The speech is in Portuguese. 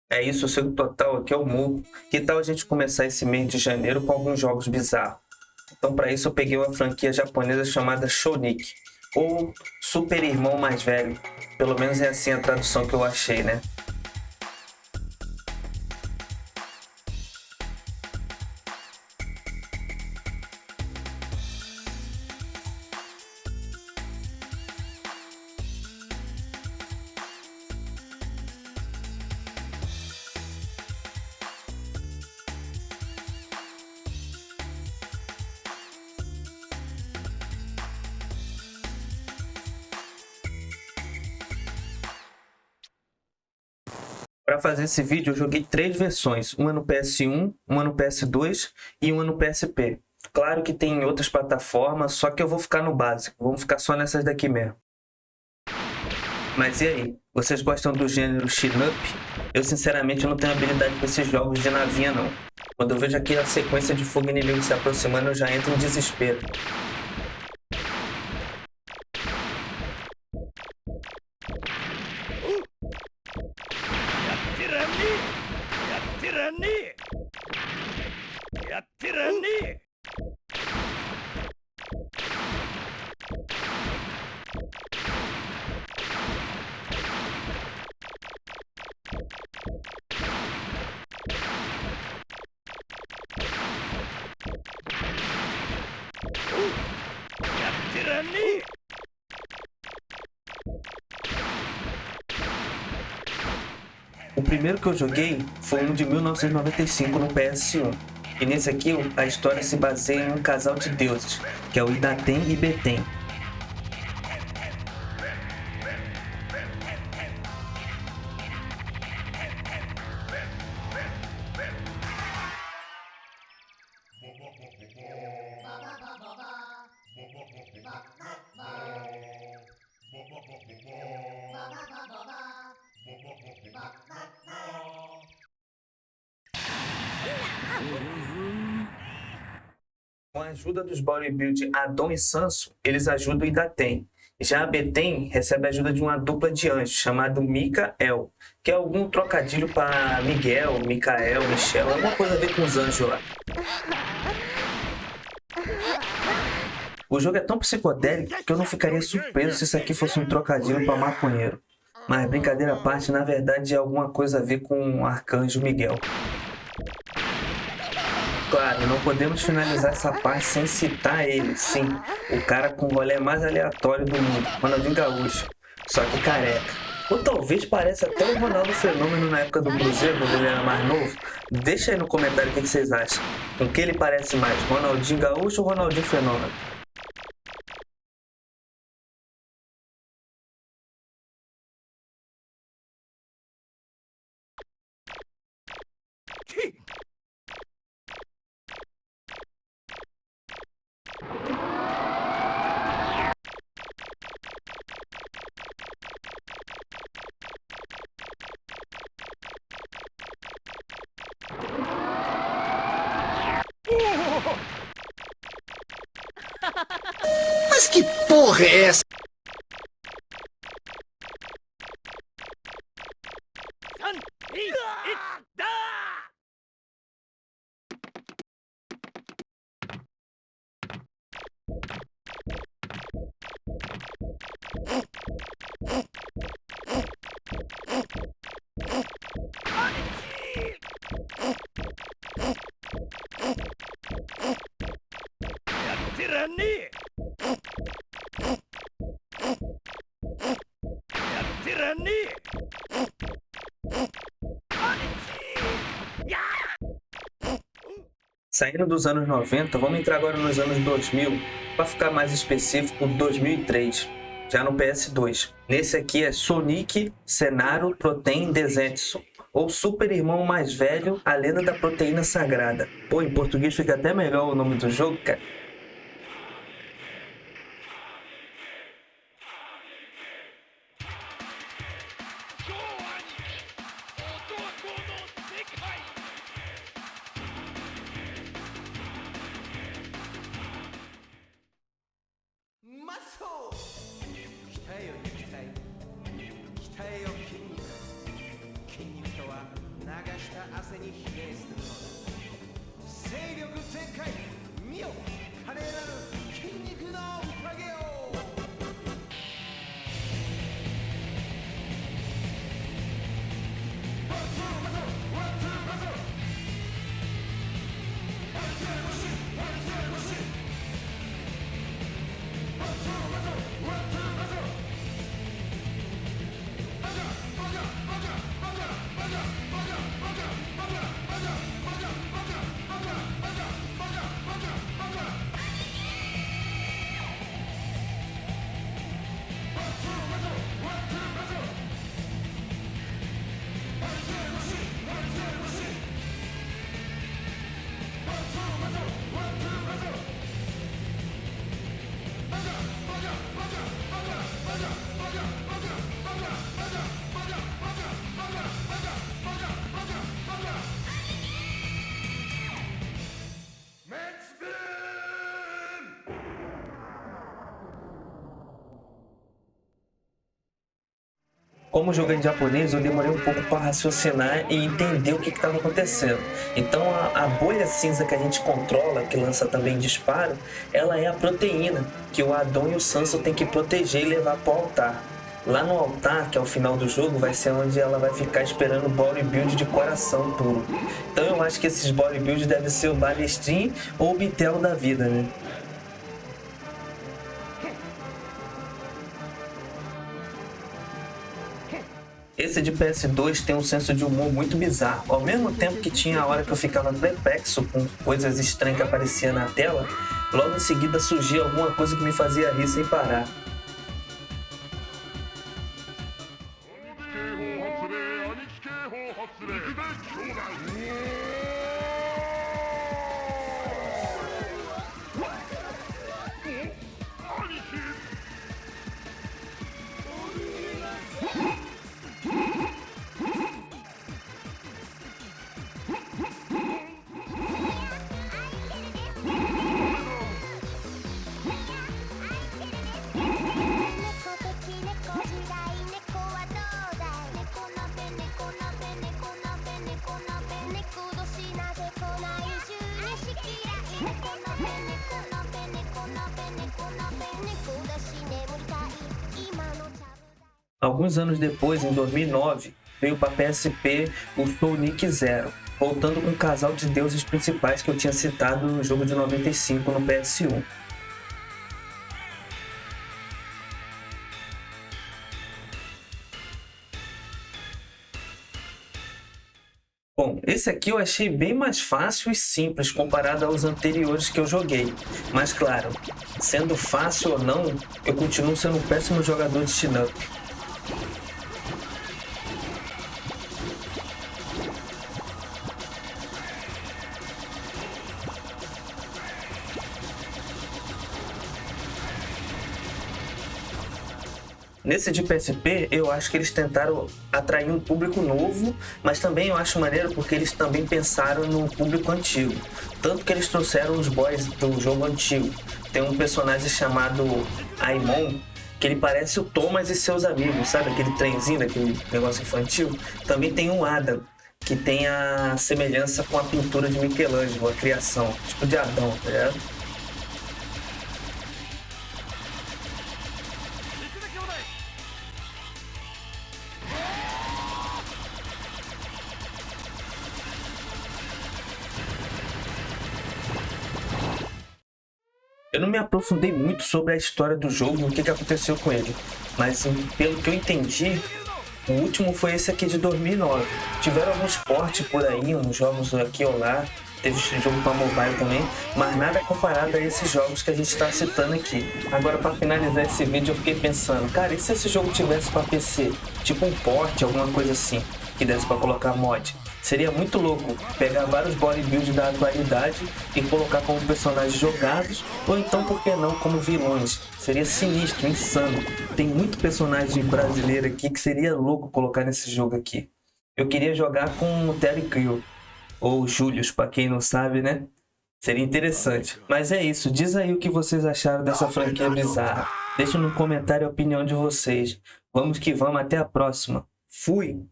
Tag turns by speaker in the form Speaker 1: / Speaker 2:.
Speaker 1: É isso, eu sigo total, aqui é o Mu. Que tal a gente começar esse mês de janeiro com alguns jogos bizarros? Então, para isso, eu peguei uma franquia japonesa chamada Shonik, ou Super Irmão Mais Velho. Pelo menos é assim a tradução que eu achei, né? Para fazer esse vídeo, eu joguei três versões: uma no PS1, uma no PS2 e uma no PSP. Claro que tem em outras plataformas, só que eu vou ficar no básico, vamos ficar só nessas daqui mesmo. Mas e aí, vocês gostam do gênero shmup? Eu sinceramente não tenho habilidade com esses jogos de navinha não. Quando eu vejo aquela sequência de fogo inimigo se aproximando, eu já entro em desespero. O primeiro que eu joguei foi um de 1995 no PS1. E nesse aqui a história se baseia em um casal de deuses, que é o Idaten e Beten. Com a ajuda dos bodybuilders Adon e Sanso, eles ajudam o Idaten. Já a Beten recebe a ajuda de uma dupla de anjos chamado Mikael, que é algum trocadilho para Miguel, Micael, Michel, alguma coisa a ver com os anjos lá. O jogo é tão psicodélico que eu não ficaria surpreso se isso aqui fosse um trocadilho para maconheiro. Mas brincadeira à parte, na verdade é alguma coisa a ver com o Arcanjo Miguel. Claro, não podemos finalizar essa parte sem citar ele, sim, o cara com o rolê mais aleatório do mundo, Ronaldinho Gaúcho, só que careca. Ou talvez pareça até o Ronaldo Fenômeno na época do Cruzeiro, quando ele era mais novo. Deixa aí no comentário o que vocês acham. Com que ele parece mais, Ronaldinho Gaúcho ou Ronaldinho Fenômeno?
Speaker 2: Mas que porra é essa?
Speaker 1: Saindo dos anos 90, vamos entrar agora nos anos 2000, para ficar mais específico, 2003, já no PS2. Nesse aqui é Sonic Cenaro Protein Desetsu, ou Super Irmão Mais Velho, a Lenda da Proteína Sagrada. Pô, em português fica até melhor o nome do jogo, cara. Como o jogo é em japonês, eu demorei um pouco para raciocinar e entender o que estava acontecendo. Então a bolha cinza que a gente controla, que lança também disparo, ela é a proteína que o Adon e o Sanso têm que proteger e levar para o altar. Lá no altar, que é o final do jogo, vai ser onde ela vai ficar esperando o bodybuild de coração puro. Então eu acho que esses bodybuilds devem ser o Balestrin ou o Bitelo da vida, né? Esse de PS2 tem um senso de humor muito bizarro. Ao mesmo tempo que tinha a hora que eu ficava perplexo com coisas estranhas que apareciam na tela, logo em seguida surgia alguma coisa que me fazia rir sem parar. Alguns anos depois, em 2009, veio para PSP o Sonic Zero, voltando com o casal de deuses principais que eu tinha citado no jogo de 95 no PS1. Bom, esse aqui eu achei bem mais fácil e simples comparado aos anteriores que eu joguei. Mas claro, sendo fácil ou não, eu continuo sendo um péssimo jogador de Shmup. Nesse de PSP, eu acho que eles tentaram atrair um público novo, mas também eu acho maneiro porque eles também pensaram no público antigo. Tanto que eles trouxeram os boys do jogo antigo. Tem um personagem chamado Aimon, que ele parece o Thomas e seus amigos, sabe? Aquele trenzinho, daquele negócio infantil. Também tem o Adam, que tem a semelhança com a pintura de Michelangelo, a criação, tipo de Adão, tá ligado? Eu não me aprofundei muito sobre a história do jogo e o que aconteceu com ele, mas pelo que eu entendi, o último foi esse aqui de 2009. Tiveram alguns portes por aí, uns jogos aqui ou lá, teve esse jogo para mobile também, mas nada comparado a esses jogos que a gente está citando aqui. Agora, para finalizar esse vídeo, eu fiquei pensando, cara, e se esse jogo tivesse para PC? Tipo um port, alguma coisa assim, que desse para colocar mod? Seria muito louco pegar vários bodybuilds da atualidade e colocar como personagens jogados, ou então, por que não, como vilões. Seria sinistro, insano. Tem muito personagem brasileiro aqui que seria louco colocar nesse jogo aqui. Eu queria jogar com o Terry Crew, ou Julius, pra quem não sabe, né? Seria interessante. Mas é isso, diz aí o que vocês acharam dessa franquia bizarra. Deixa no comentário a opinião de vocês. Vamos que vamos, até a próxima. Fui!